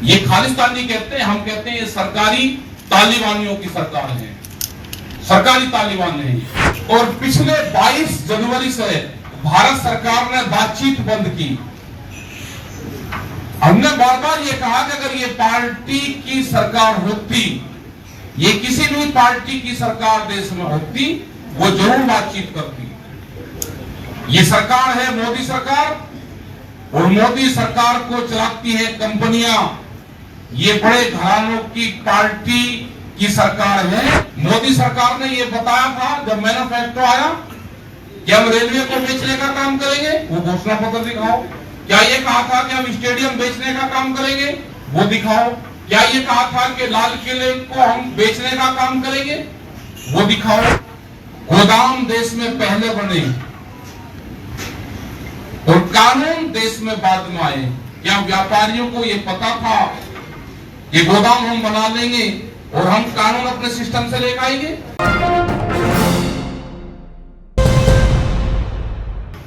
ये खालिस्तानी कहते हैं, हम कहते हैं ये सरकारी तालिबानियों की सरकार है, सरकारी तालिबान है। और पिछले 22 जनवरी से भारत सरकार ने बातचीत बंद की। हमने बार बार ये कहा कि अगर ये पार्टी की सरकार होती, ये किसी भी पार्टी की सरकार देश में होती, वो जरूर बातचीत करती। ये सरकार है मोदी सरकार, और मोदी सरकार को चलाती है कंपनियां। ये बड़े घरानों की पार्टी की सरकार है। मोदी सरकार ने ये बताया था जब मैनिफेस्टो आया कि हम रेलवे को बेचने का काम करेंगे, वो घोषणा पत्र दिखाओ। क्या ये कहा था कि हम स्टेडियम बेचने का काम करेंगे, वो दिखाओ। क्या ये कहा था कि लाल किले को हम बेचने का काम करेंगे, वो दिखाओ। गोदाम देश में पहले बने और कानून देश में बाद में आए। क्या व्यापारियों को ये पता था कि गोदाम हम बना लेंगे और हम कानून अपने सिस्टम से लेकर आएंगे?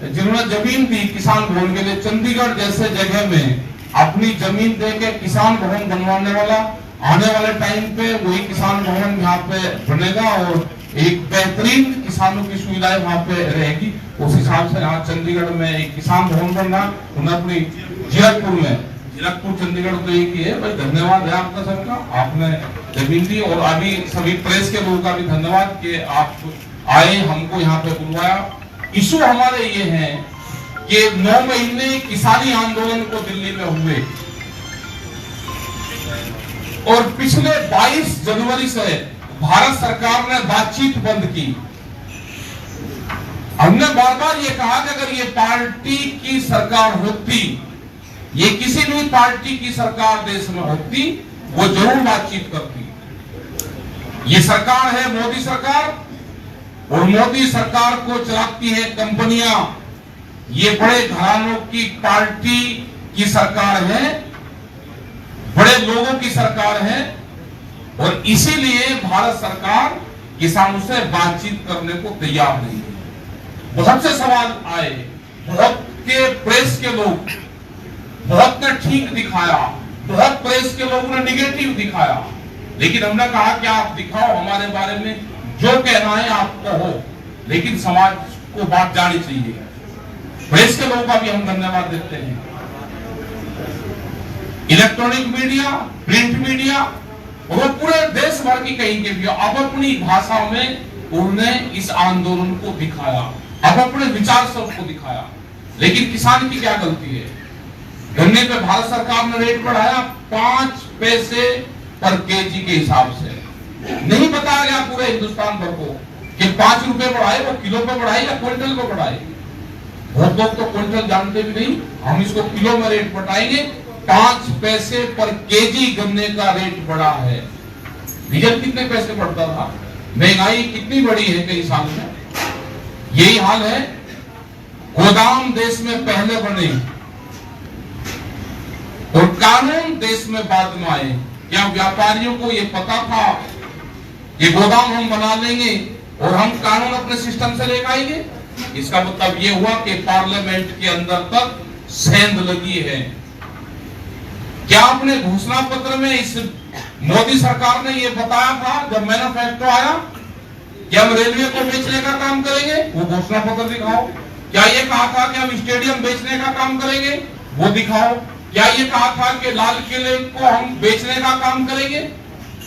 जिन्होंने जमीन दी किसान भवन के लिए, चंडीगढ़ जैसे जगह में अपनी जमीन देके किसान भवन बनवाने वाला, आने वाले टाइम पे वही किसान भवन यहाँ पे बनेगा और एक बेहतरीन किसानों की सुविधाएं वहां पे रहेगी। उस हिसाब से यहाँ चंडीगढ़ में एक किसान भवन बन रहा, उन्हें अपनी जीरकपुर चंडीगढ़ तो एक ही है भाई। धन्यवाद है आपका सबका, आपने जमीन दी। और अभी सभी प्रेस के लोगों का भी धन्यवाद कि आप आए, हमको यहाँ पे बुलवाया। इशू हमारे ये है कि 9 महीने किसानी आंदोलन को दिल्ली में हुए और पिछले 22 जनवरी से भारत सरकार ने बातचीत बंद की। हमने बार बार ये कहा कि अगर ये पार्टी की सरकार होती, ये किसी भी पार्टी की सरकार देश में होती, वो जरूर बातचीत करती। ये सरकार है मोदी सरकार, और मोदी सरकार को चलाती है कंपनियां। ये बड़े घरानों की पार्टी की सरकार है, बड़े लोगों की सरकार है, और इसीलिए भारत सरकार किसानों से बातचीत करने को तैयार नहीं है। बहुत से सवाल आए, बहुत के प्रेस के लोग, बहुत ने ठीक दिखाया, बहुत प्रेस के लोगों ने निगेटिव दिखाया, लेकिन हमने कहा कि आप दिखाओ हमारे बारे में, जो कहना है आपको हो, लेकिन समाज को बात जानी चाहिए। प्रेस के लोगों का भी हम धन्यवाद देते हैं। इलेक्ट्रॉनिक मीडिया, प्रिंट मीडिया, और वो पूरे देश भर की कहीं के भी अब अपनी भाषा में उन्होंने इस आंदोलन को दिखाया, अब अपने विचार सबको दिखाया। लेकिन किसान की क्या गलती है? गन्ने पे भारत सरकार ने रेट बढ़ाया 5 पैसे पर केजी के हिसाब से। नहीं बताया गया पूरे हिंदुस्तान भर को कि 5 रुपए बढ़ाए, वो किलो पे बढ़ाए या क्विंटल पे बढ़ाए। बहुत लोग तो क्विंटल जानते भी नहीं, हम इसको किलो में रेट बढ़ाएंगे। 5 पैसे पर केजी गन्ने का रेट बढ़ा है। डीजल कितने पैसे बढ़ता था? महंगाई कितनी बढ़ी है कई साल में। यही हाल है। गोदाम देश में पहले बने और कानून देश में बाद में आए। क्या व्यापारियों को यह पता था कि गोदाम हम बना लेंगे और हम कानून अपने सिस्टम से लेकर आएंगे? इसका मतलब यह हुआ कि पार्लियामेंट के अंदर तक सेंध लगी है। क्या अपने घोषणा पत्र में इस मोदी सरकार ने यह बताया था जब मैनिफेस्टो आया कि हम रेलवे को बेचने का काम करेंगे, वो घोषणा पत्र दिखाओ। क्या ये कहा था कि हम स्टेडियम बेचने का काम करेंगे, वो दिखाओ। क्या ये कहा था कि लाल किले को हम बेचने का काम करेंगे,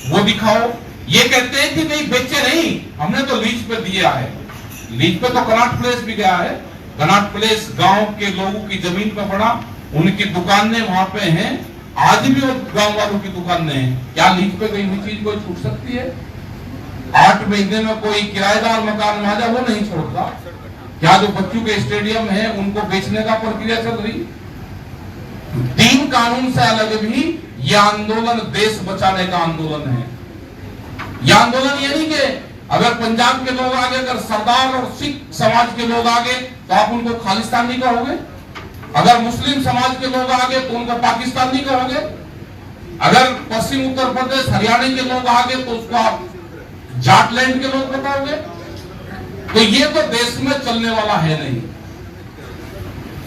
वो दिखाओ। ये कहते हैं कि नहीं बेचे नहीं, हमने तो लीज पे दिया है। लीज पे तो कनॉट प्लेस भी गया है। कनॉट प्लेस गांव के लोगों की जमीन पे पड़ा, उनकी दुकानें वहां पे हैं, आज भी वो गांव वालों की दुकानें हैं। क्या लीज पे गई हुई चीज कोई छूट सकती है? 8 महीने में कोई किराएदार मकान में आ जाए वो नहीं छोड़ता। क्या जो बच्चों के स्टेडियम है उनको बेचने का प्रक्रिया चल रही? 3 कानून से अलग भी यह आंदोलन देश बचाने का आंदोलन है। यह आंदोलन ये नहीं कि अगर पंजाब के लोग आगे, अगर सरदार और सिख समाज के लोग आगे तो आप उनको खालिस्तानी कहोगे। अगर मुस्लिम समाज के लोग आगे तो उनको पाकिस्तानी कहोगे। अगर पश्चिम उत्तर प्रदेश हरियाणा के लोग आगे तो उसको आप जाटलैंड के लोग बताओगे। तो ये तो देश में चलने वाला है नहीं।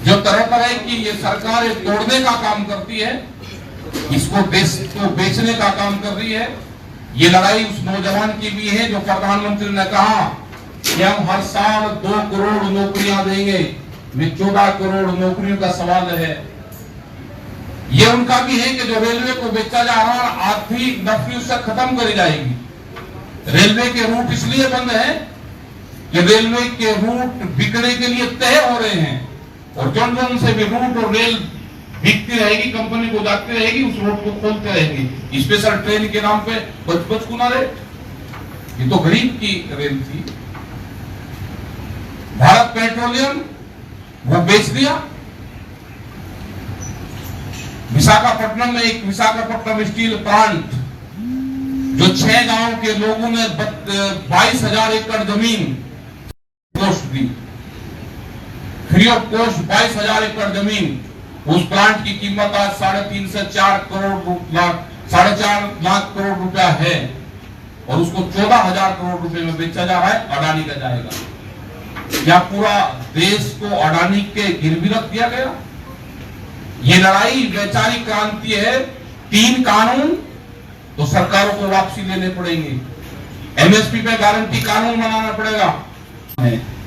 जो तरह तरह की ये सरकार तोड़ने का काम करती है, इसको देश को बेचने का काम कर रही है। ये लड़ाई उस नौजवान की भी है जो प्रधानमंत्री ने कहा कि हम हर साल 2 करोड़ नौकरियां देंगे, में 14 करोड़ नौकरियों का सवाल है। ये उनका भी है कि जो रेलवे को बेचा जा रहा है आर्थिक नफी उससे खत्म करी जाएगी। रेलवे के रूट इसलिए बंद है कि रेलवे के रूट बिकने के लिए तय हो रहे हैं और जन जन से भी रूट और रेल बिकती रहेगी, कंपनी को जाती रहेगी, उस रोड को खोलते रहेंगे स्पेशल ट्रेन के नाम पे बच गुना रहे। ये तो गरीब की रेल थी। भारत पेट्रोलियम वो बेच दिया। विशाखापट्टनम में एक विशाखापट्टनम स्टील प्लांट जो 6 गांव के लोगों ने 22,000 एकड़ जमीन cost the, free of cost 22,000 एकड़ जमीन। उस प्लांट की कीमत आज 3.5 से 4.5 लाख करोड़ रुपया है और उसको 14,000 करोड़ रुपए में बेचा जा रहा है। अडानी का जाएगा। क्या पूरा देश को अडानी के गिरवी रख दिया गया? ये लड़ाई वैचारिक क्रांति है। 3 कानून तो सरकारों को वापसी लेने पड़ेंगे। एमएसपी पे गारंटी कानून बनाना पड़ेगा।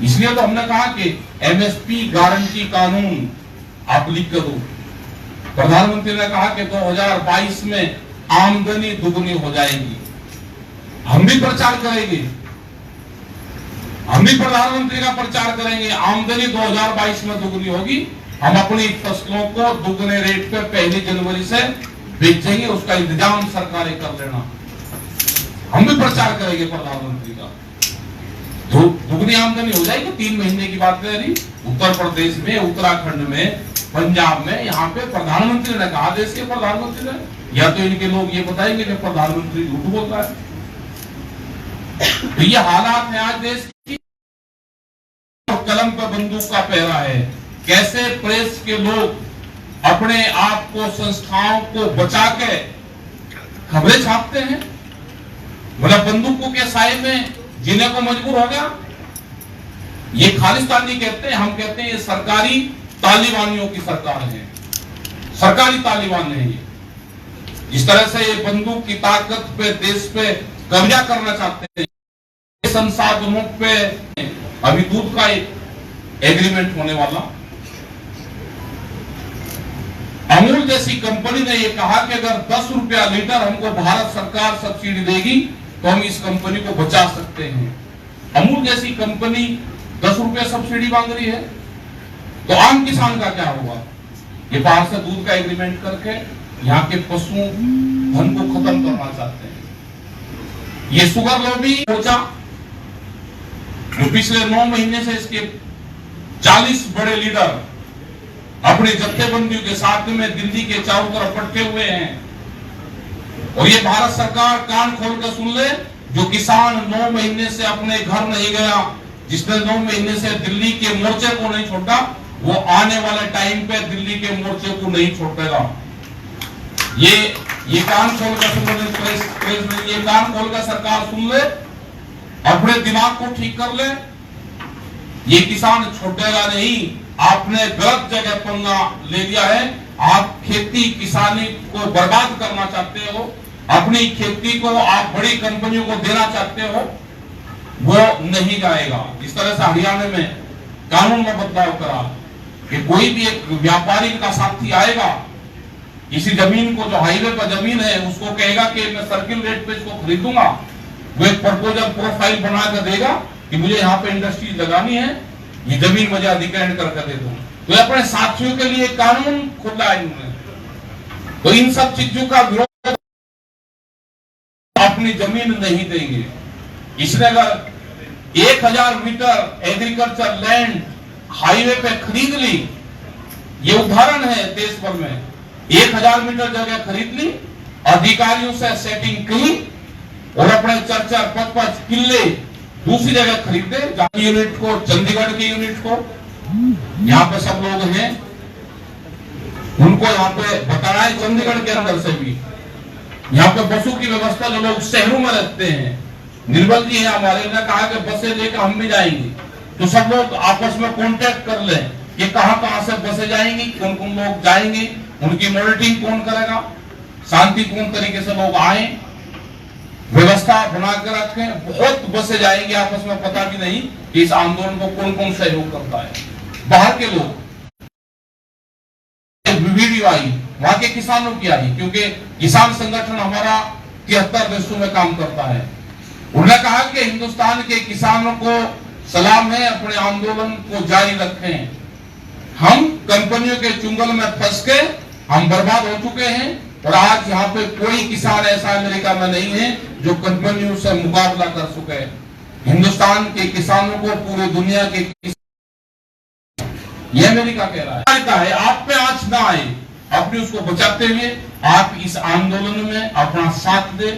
इसलिए तो हमने कहा कि एमएसपी गारंटी कानून आप लिख कर दो। प्रधानमंत्री ने कहा कि 2022 में आमदनी दुगनी हो जाएगी। हम भी प्रचार करेंगे, हम भी प्रधानमंत्री का प्रचार करेंगे। आमदनी 2022 में दुगनी होगी। हम अपनी फसलों को दुगने रेट पे 1 जनवरी से बेचेंगे। उसका इंतजाम सरकारें कर लेना। हम भी प्रचार करेंगे प्रधानमंत्री का। दुगनी आमदनी हो जाएगी। 3 महीने की बात है। उत्तर प्रदेश में, उत्तराखंड में, पंजाब में, यहाँ पे प्रधानमंत्री ने कहा, देश के प्रधानमंत्री ने। या तो इनके लोग ये बताएंगे कि प्रधानमंत्री झूठ बोल रहा है। तो ये हालात है आज देश की। कलम पर बंदूक का पहरा है। कैसे प्रेस के लोग अपने आप को, संस्थाओं को बचा के खबरें छापते हैं। मतलब बंदूकों के साए में जीने को मजबूर हो गया। ये खालिस्तानी कहते हैं, हम कहते हैं ये सरकारी तालिबानियों की सरकार है। सरकारी तालिबान है ये। इस तरह से ये बंदूक की ताकत पे, देश पे कब्जा करना चाहते हैं। संसाधनों पे अभी दूध का एक एग्रीमेंट होने वाला। अमूल जैसी कंपनी ने ये कहा कि अगर 10 रुपया लीटर हमको भारत सरकार सब्सिडी देगी तो हम इस कंपनी को बचा सकते हैं। अमूल जैसी कंपनी 10 रुपया सब्सिडी मांग रही है तो आम किसान का क्या होगा? ये बाहर से दूध का एग्रीमेंट करके यहाँ के पशुओं धन को खत्म करना चाहते हैं। ये शुगर लॉबी सोचा जो पिछले 9 महीने से इसके 40 बड़े लीडर अपनी जत्थेबंदियों के साथ में दिल्ली के चारों तरफ पटके हुए हैं। और ये भारत सरकार कान खोल कर सुन ले, जो किसान 9 महीने से अपने घर नहीं गया, जिसने 9 महीने से दिल्ली के मोर्चे को नहीं छोड़ा, वो आने वाले टाइम पे दिल्ली के मोर्चे को नहीं छोड़ेगा। ये कान खोल कर सुन ले, ये कान खोल कर सरकार सुन ले, अपने दिमाग को ठीक कर ले। ये किसान छोड़ेगा नहीं। आपने गलत जगह पंगा ले लिया है। आप खेती किसानी को बर्बाद करना चाहते हो, अपनी खेती को आप बड़ी कंपनियों को देना चाहते हो, वो नहीं जाएगा। इस तरह से हरियाणा में कानून में बदलाव करा कि कोई भी एक व्यापारी का साथी आएगा, किसी जमीन को, जो हाईवे पर जमीन है, उसको कहेगा कि मैं सर्किल रेट पे इसको खरीदूंगा। वो एक प्रपोजल प्रोफाइल बना कर देगा कि मुझे यहाँ पे इंडस्ट्री लगानी है, ये जमीन मुझे अधिग्रहण करके दे दो। तो अपने साथियों के लिए कानून खुला है इन्होंने। तो इन सब चीजों का विरोध, अपनी जमीन नहीं देंगे। इसने अगर 1000 मीटर एग्रीकल्चर लैंड हाईवे पे खरीद ली, ये उदाहरण है देश भर में, 1000 मीटर जगह खरीद ली, अधिकारियों से सेटिंग की और अपने 4-4, 5-5 किले दूसरी जगह खरीदे। यूनिट को, चंडीगढ़ के यूनिट को, यहाँ पे सब लोग हैं, उनको यहाँ पे बताना है। चंडीगढ़ के अंदर से भी यहाँ पे बसों की व्यवस्था, जो लोग शहरों में रहते हैं, निर्मल जी है हमारे, ने कहा कि बसें लेकर हम भी जाएंगे। तो सब लोग आपस में कांटेक्ट कर लें कि कहां से बसें जाएंगी, कौन कौन लोग जाएंगे, उनकी मॉनिटरिंग कौन करेगा। शांतिपूर्ण तरीके से लोग आए, व्यवस्था बनाकर रखें। बहुत बसे जाएंगे आपस में, पता भी नहीं कि इस आंदोलन को कौन कौन सहयोग करता है। बाहर के लोग, वीडियो आई वहां के किसानों की आई, क्योंकि किसान संगठन हमारा 73 देशों में काम करता है। उन्होंने कहा कि हिंदुस्तान के किसानों को सलाम है, अपने आंदोलन को जारी रखें। हम कंपनियों के चुंगल में फंस के हम बर्बाद हो चुके हैं, और आज यहाँ पे कोई किसान ऐसा अमेरिका में नहीं है जो कंपनियों से मुकाबला कर सके। हिंदुस्तान के किसानों को पूरी दुनिया के ये अमेरिका कह रहा है। आप पे आंच ना आए, अपने उसको बचाते हुए आप इस आंदोलन में अपना साथ दे।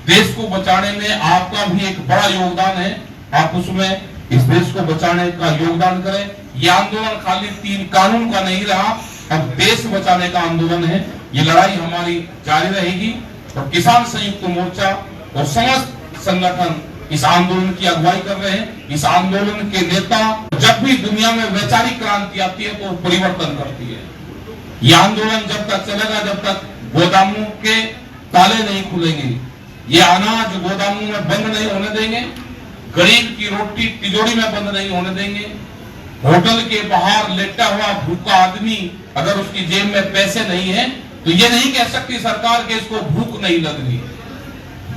देश को बचाने में आपका भी एक बड़ा योगदान है, आप उसमें इस देश को बचाने का योगदान करें। यह आंदोलन खाली 3 कानून का नहीं रहा, अब देश बचाने का आंदोलन है। ये लड़ाई हमारी जारी रहेगी, और किसान संयुक्त मोर्चा और समस्त संगठन इस आंदोलन की अगुवाई कर रहे हैं। इस आंदोलन के नेता, जब भी दुनिया में वैचारिक क्रांति आती है तो परिवर्तन करती है। यह आंदोलन जब तक चलेगा, जब तक गोदामों के ताले नहीं खुलेंगे, ये अनाज गोदामों में बंद नहीं होने देंगे, गरीब की रोटी तिजोरी में बंद नहीं होने देंगे। होटल के बाहर लेटा हुआ भूखा आदमी, अगर उसकी जेब में पैसे नहीं है तो ये नहीं कह सकती सरकार कि इसको भूख नहीं लग रही।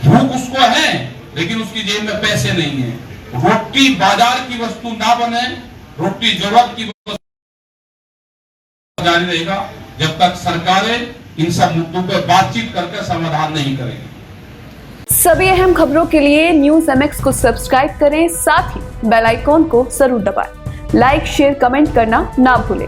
भूख उसको है, लेकिन उसकी जेब में पैसे नहीं है। रोटी बाजार की वस्तु ना बने, रोटी जरूरत की वस्तु जारी रहेगा जब तक सरकारें इन सब मुद्दों पर बातचीत करके समाधान नहीं करेंगी। सभी अहम खबरों के लिए न्यूज़ MX को सब्सक्राइब करें, साथ ही बेल आइकॉन को जरूर दबाएं। लाइक, शेयर, कमेंट करना ना भूलें।